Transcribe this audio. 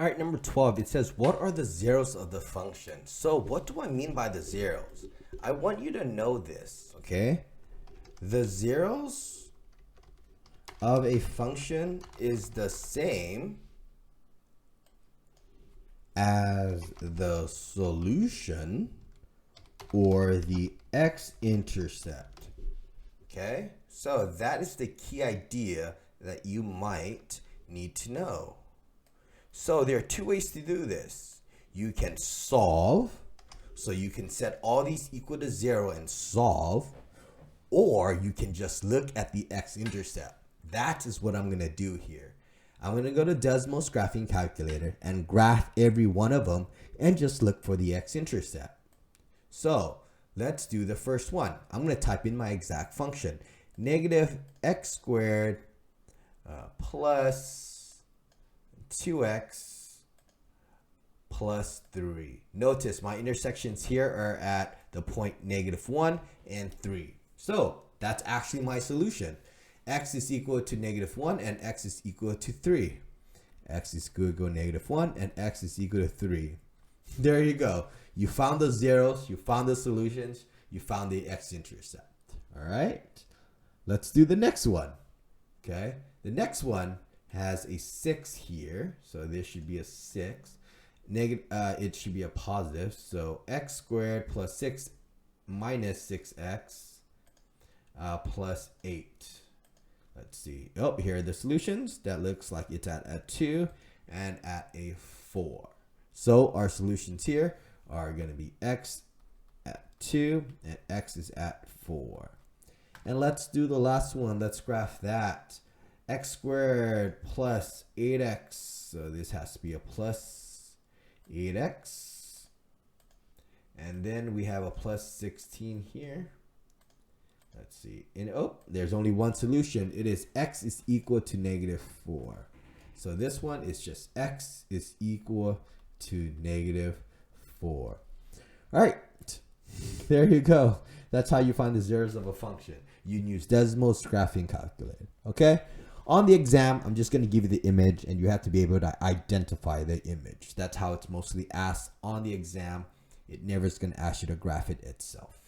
All right, number 12, it says, what are the zeros of the function? So what do I mean by the zeros? I want you to know this, okay? The zeros of a function is the same as the solution or the x-intercept, okay? So that is the key idea that you might need to know. So there are two ways to do this. You can solve, so you can set all these equal to 0 and solve, or you can just look at the x-intercept. That is what I'm going to do here. I'm going to go to DESMOS graphing calculator and graph every one of them and just look for the x-intercept. So let's do the first one. I'm going to type in my exact function. Negative x squared plus 2x plus 3. Notice my intersections here are at the point -1 and 3. So that's actually my solution. X is equal to -1 and x is equal to 3. X is equal to -1 and x is equal to 3. There you go. You found the zeros, you found the solutions, you found the x-intercept. All right. Let's do the next one. Okay. The next one has a 6 here. So this should be a 6. It should be a positive. So x squared plus 6 minus 6x plus 8. Let's see. Oh, here are the solutions. That looks like it's at a 2 and at a 4. So our solutions here are going to be x at 2 and x is at 4. And let's do the last one. Let's graph that. X squared plus 8x. So this has to be a plus 8x. And then we have a plus 16 here. Let's see. And oh, there's only one solution. It is x is equal to -4. So this one is just x is equal to -4. All right. There you go. That's how you find the zeros of a function. You can use DESMOS graphing calculator. Okay. On the exam, I'm just going to give you the image and you have to be able to identify the image. That's how it's mostly asked on the exam. It never is going to ask you to graph it itself.